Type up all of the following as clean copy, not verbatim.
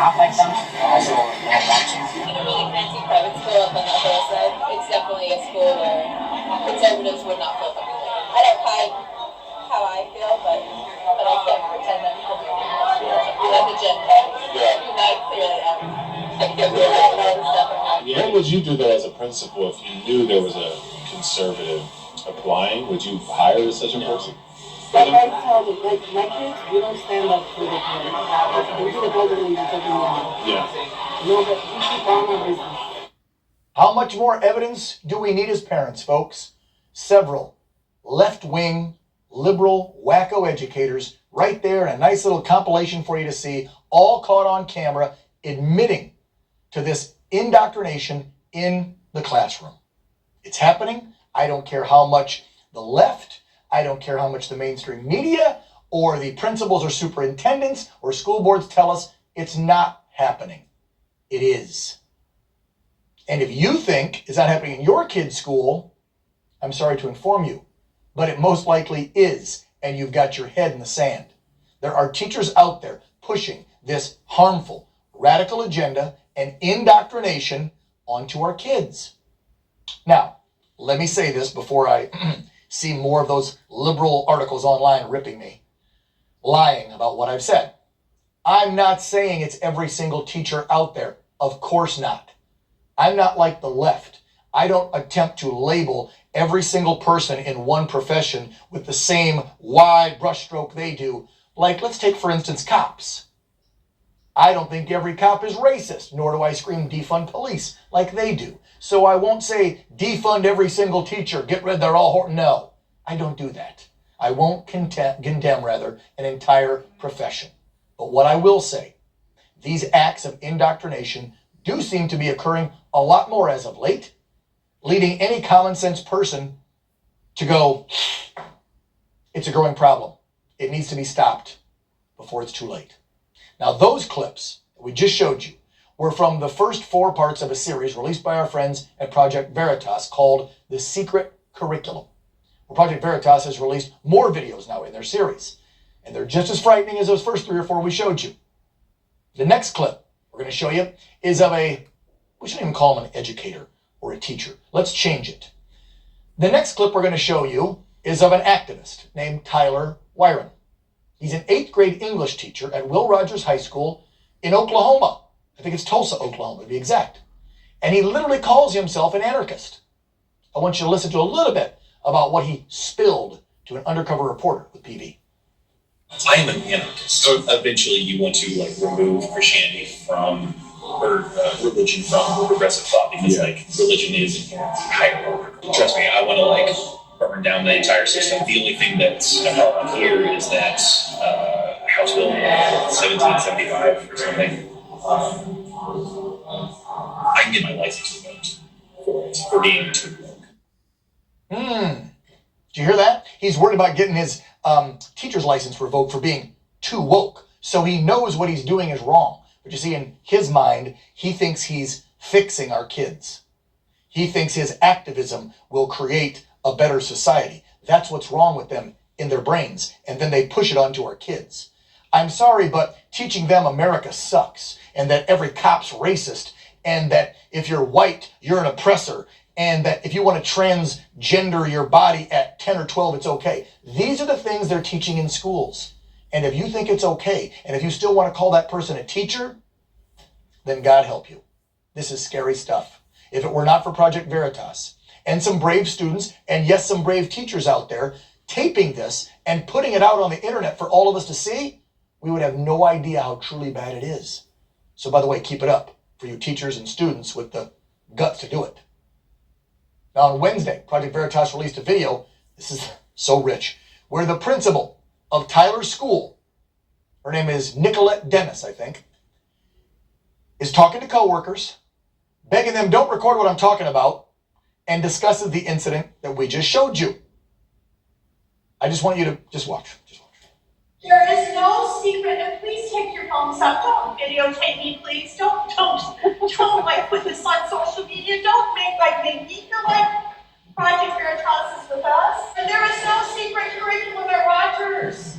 cop like them. Also, In a really fancy private school up on the hillside, it's definitely a school where conservatives would not feel comfortable. I don't hide how I feel, but I can't pretend I'm comfortable. Like a gender. Yeah. I clearly am. I know the stuff about. What would you do though as a principal if you knew there was a conservative applying? Would you hire such a person? Like I tell them, like my kids, we don't stand up for the parents. We do the golden lead every morning. Yeah. No, but we keep on our business. How much more evidence do we need as parents, folks? Several left-wing, liberal, wacko educators right there, a nice little compilation for you to see, all caught on camera, admitting to this indoctrination in the classroom. It's happening. I don't care how much the left, I don't care how much the mainstream media or the principals or superintendents or school boards tell us it's not happening. It is. And if you think it's not happening in your kid's school, I'm sorry to inform you, but it most likely is, and you've got your head in the sand. There are teachers out there pushing this harmful, radical agenda and indoctrination onto our kids. Now, let me say this before I see more of those liberal articles online ripping me, lying about what I've said. I'm not saying it's every single teacher out there. Of course not. I'm not like the left. I don't attempt to label every single person in one profession with the same wide brushstroke they do. Like, let's take, for instance, cops. I don't think every cop is racist, nor do I scream defund police like they do. So I won't say defund every single teacher, get rid, they're all horrible. No, I don't do that. I won't condemn an entire profession. But what I will say, these acts of indoctrination do seem to be occurring a lot more as of late, leading any common sense person to go, it's a growing problem. It needs to be stopped before it's too late. Now, those clips that we just showed you were from the first 4 parts of a series released by our friends at Project Veritas called The Secret Curriculum. Well, Project Veritas has released more videos now in their series, and they're just as frightening as those first 3 or 4 we showed you. The next clip we're going to show you is of we shouldn't even call him an educator or a teacher. Let's change it. The next clip we're going to show you is of an activist named Tyler Wyron. He's an 8th grade English teacher at Will Rogers High School in Oklahoma. I think it's Tulsa, Oklahoma, to be exact. And he literally calls himself an anarchist. I want you to listen to a little bit about what he spilled to an undercover reporter with PV. I am an anarchist. So eventually you want to remove Christianity from, or religion from progressive thought because religion is hierarchical. Trust me, I want to burn down the entire system. The only thing that's a problem here is that House Bill 1775 or something. I can get my license revoked for being too woke. Did you hear that? He's worried about getting his teacher's license revoked for being too woke. So he knows what he's doing is wrong. But you see, in his mind, he thinks he's fixing our kids. He thinks his activism will create a better society. That's what's wrong with them in their brains. And then they push it onto our kids. I'm sorry, but teaching them America sucks, and that every cop's racist, and that if you're white, you're an oppressor, and that if you want to transgender your body at 10 or 12, it's okay. These are the things they're teaching in schools. And if you think it's okay, and if you still want to call that person a teacher, then God help you. This is scary stuff. If it were not for Project Veritas and some brave students, and yes, some brave teachers out there taping this and putting it out on the internet for all of us to see, we would have no idea how truly bad it is. So by the way, keep it up for you teachers and students with the guts to do it. Now on Wednesday, Project Veritas released a video, this is so rich, where the principal of Tyler's school, her name is Nicolette Dennis, I think, is talking to coworkers, begging them don't record what I'm talking about, and discusses the incident that we just showed you. I just want you to just watch. There is no secret, and please take your phones up. Don't videotape me, please. Don't put this on social media. Don't make me feel like Project Veritas is with us. And there is no secret curriculum at Rogers.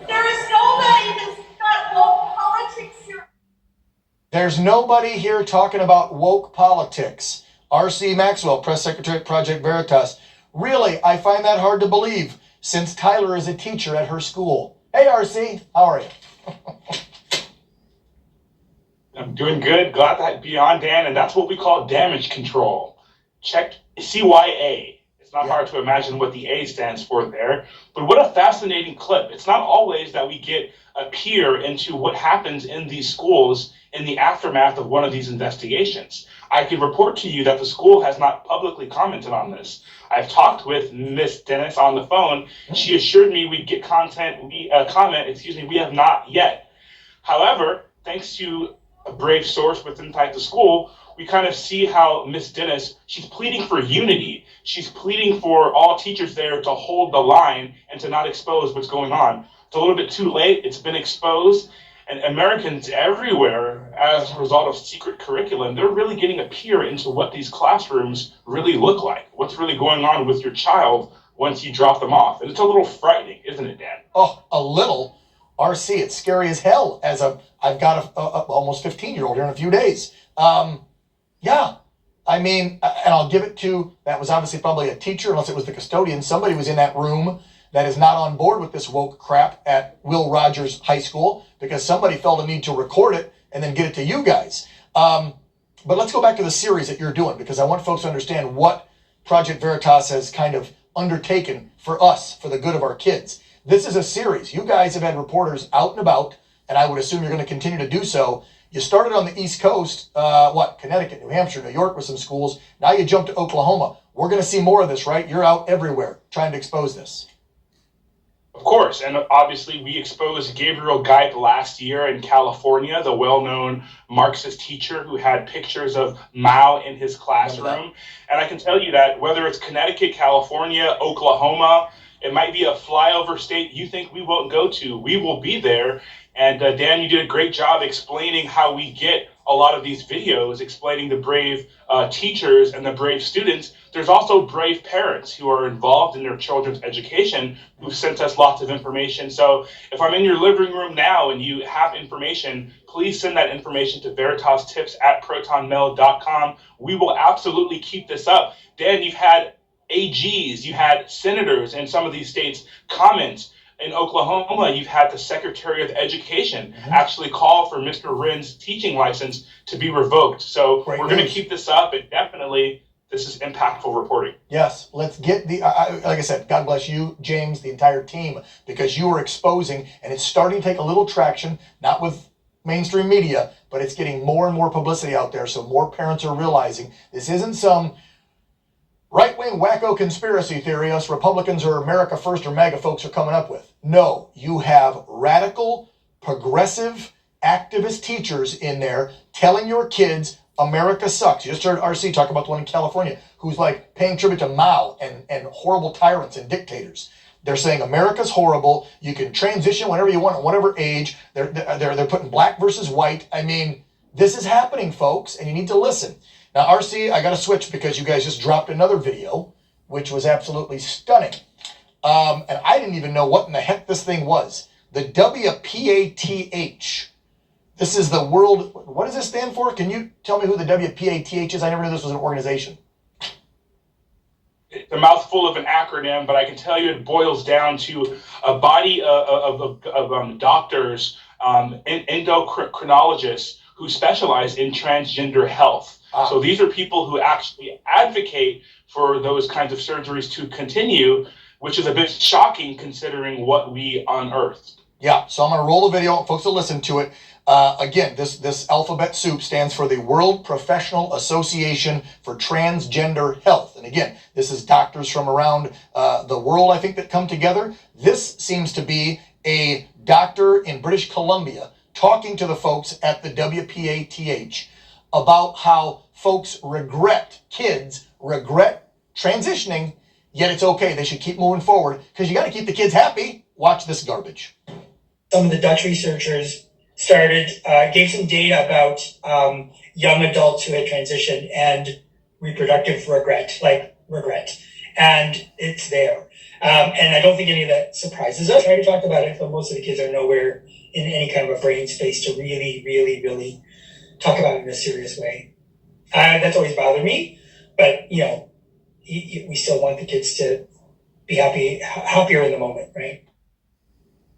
There is nobody that's got woke politics here. There's nobody here talking about woke politics. R.C. Maxwell, press secretary at Project Veritas. Really, I find that hard to believe since Tyler is a teacher at her school. Hey, R.C., how are you? I'm doing good. Glad to be on, Dan, and that's what we call damage control. Check CYA. It's not hard to imagine what the A stands for there, but what a fascinating clip. It's not always that we get a peer into what happens in these schools in the aftermath of one of these investigations. I can report to you that the school has not publicly commented on this. I've talked with Miss Dennis on the phone. She assured me we'd get comment. We have not yet. However, thanks to a brave source within the school, we kind of see how Miss Dennis, she's pleading for unity. She's pleading for all teachers there to hold the line and to not expose what's going on. It's a little bit too late. It's been exposed. And Americans everywhere, as a result of secret curriculum, they're really getting a peer into what these classrooms really look like, what's really going on with your child once you drop them off. And it's a little frightening, isn't it, Dan? Oh, a little. RC, it's scary as hell. I've got a almost 15-year-old here in a few days. Yeah, I mean, and I'll give it to, that was obviously probably a teacher, unless it was the custodian. Somebody was in that room that is not on board with this woke crap at Will Rogers High School, because somebody felt a need to record it and then get it to you guys. But let's go back to the series that you're doing, because I want folks to understand what Project Veritas has kind of undertaken for us, for the good of our kids. This is a series. You guys have had reporters out and about, and I would assume you're going to continue to do so. You started on the East Coast, Connecticut, New Hampshire, New York with some schools. Now you jumped to Oklahoma. We're going to see more of this, right? You're out everywhere trying to expose this. Of course, and obviously we exposed Gabriel Geip last year in California, the well-known Marxist teacher who had pictures of Mao in his classroom. And I can tell you that whether it's Connecticut, California, Oklahoma, it might be a flyover state you think we won't go to. We will be there. And Dan, you did a great job explaining how we get a lot of these videos, explaining the brave teachers and the brave students. There's also brave parents who are involved in their children's education who've sent us lots of information. So if I'm in your living room now and you have information, please send that information to veritastips@protonmail.com. We will absolutely keep this up. Dan, you've had AGs, you had senators in some of these states comment. In Oklahoma, you've had the Secretary of Education actually call for Mr. Wren's teaching license to be revoked. So we're going to keep this up, and definitely this is impactful reporting. Yes, let's get the, like I said, God bless you, James, the entire team, because you are exposing, and it's starting to take a little traction, not with mainstream media, but it's getting more and more publicity out there, so more parents are realizing this isn't some right-wing wacko conspiracy theory us Republicans or America First or MAGA folks are coming up with. No, you have radical, progressive, activist teachers in there telling your kids America sucks. You just heard RC talk about the one in California who's like paying tribute to Mao and horrible tyrants and dictators. They're saying America's horrible. You can transition whenever you want, at whatever age. They're putting black versus white. I mean, this is happening, folks, and you need to listen. Now, RC, I got to switch because you guys just dropped another video, which was absolutely stunning. And I didn't even know what in the heck this thing was. The WPATH. This is the world. What does this stand for? Can you tell me who the WPATH is? I never knew this was an organization. It's a mouthful of an acronym, but I can tell you it boils down to a body of doctors, endocrinologists who specialize in transgender health. So these are people who actually advocate for those kinds of surgeries to continue, which is a bit shocking considering what we unearthed. Yeah, so I'm going to roll the video. Folks will listen to it. Again, this alphabet soup stands for the World Professional Association for Transgender Health. And again, this is doctors from around the world, I think, that come together. This seems to be a doctor in British Columbia talking to the folks at the WPATH about how folks kids regret transitioning, yet it's okay. They should keep moving forward because you got to keep the kids happy. Watch this garbage. Some of the Dutch researchers gave some data about young adults who had transitioned and reproductive regret. And it's there. And I don't think any of that surprises us. I try to talk about it, but most of the kids are nowhere in any kind of a brain space to really talk about it in a serious way. That's always bothered me, but we still want the kids to be happier in the moment, right?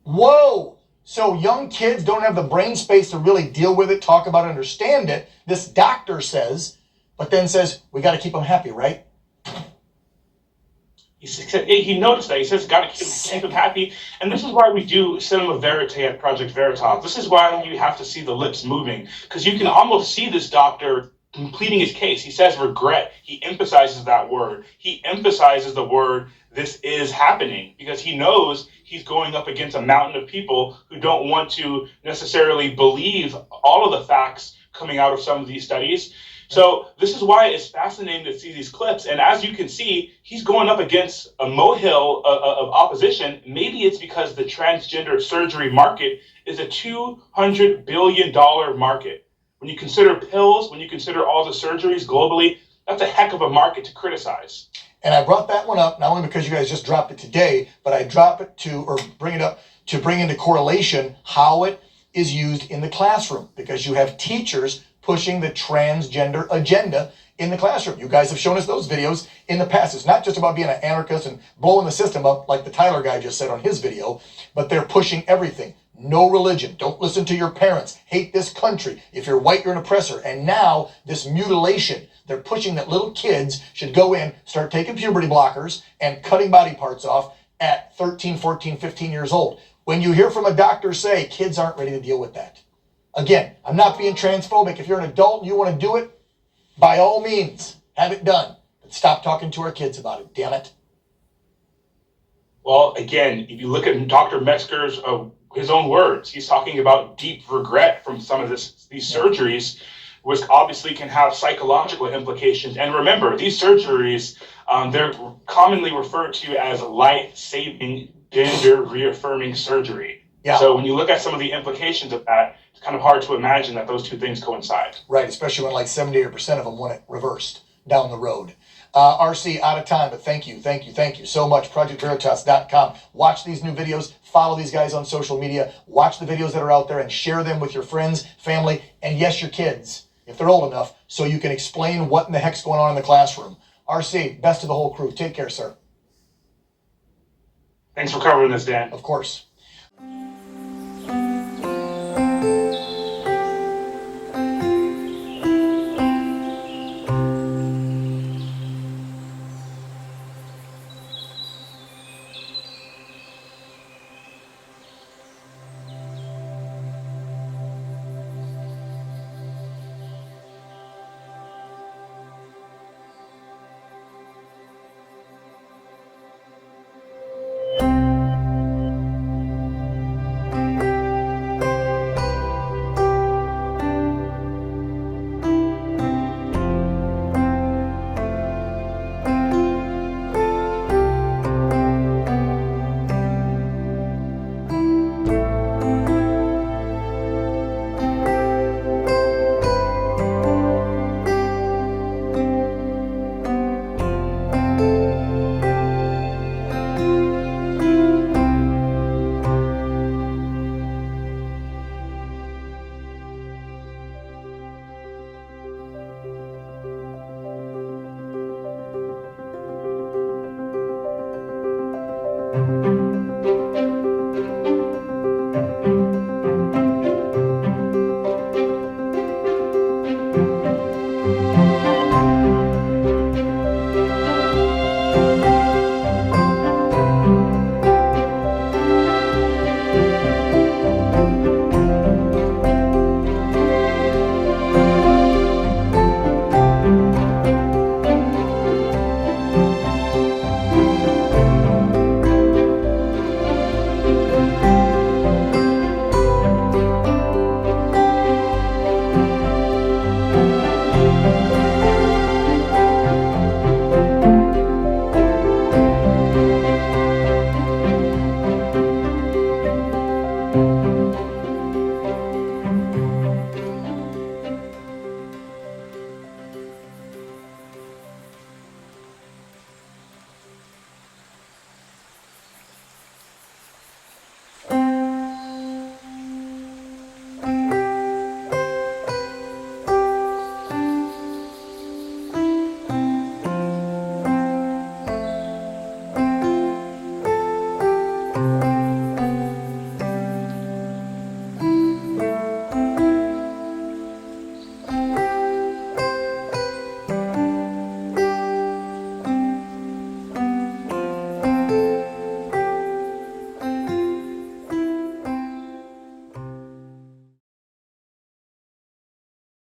Whoa! So young kids don't have the brain space to really deal with it, talk about it, understand it. This doctor says, but then says, we got to keep them happy, right? He noticed that. He says, got to keep them happy. And this is why we do Cinema Verite at Project Veritas. This is why you have to see the lips moving, because you can almost see this doctor completing his case. He says regret. He emphasizes that word. He emphasizes the word, this is happening, because he knows he's going up against a mountain of people who don't want to necessarily believe all of the facts coming out of some of these studies. So this is why it's fascinating to see these clips. And as you can see, he's going up against a molehill of opposition. Maybe it's because the transgender surgery market is a $200 billion market. When you consider pills, when you consider all the surgeries globally, that's a heck of a market to criticize. And I brought that one up, not only because you guys just dropped it today, but I drop it bring it up to bring into correlation how it is used in the classroom, because you have teachers pushing the transgender agenda in the classroom. You guys have shown us those videos in the past. It's not just about being an anarchist and blowing the system up like the Tyler guy just said on his video, but they're pushing everything. No religion. Don't listen to your parents. Hate this country. If you're white, you're an oppressor. And now this mutilation. They're pushing that little kids should go in, start taking puberty blockers and cutting body parts off at 13, 14, 15 years old. When you hear from a doctor say kids aren't ready to deal with that. Again, I'm not being transphobic. If you're an adult and you want to do it, by all means, have it done. But stop talking to our kids about it, damn it. Well, again, if you look at Dr. Metzger's his own words, he's talking about deep regret from some of these surgeries, which obviously can have psychological implications. And remember, these surgeries, they're commonly referred to as life-saving, gender-reaffirming surgery. Yeah. So when you look at some of the implications of that, it's kind of hard to imagine that those two things coincide. Right, especially when like 78% of them want it reversed down the road. RC, out of time, but thank you so much. ProjectVeritas.com. Watch these new videos. Follow these guys on social media. Watch the videos that are out there and share them with your friends, family, and yes, your kids, if they're old enough, so you can explain what in the heck's going on in the classroom. RC, best of the whole crew. Take care, sir. Thanks for covering this, Dan. Of course. you.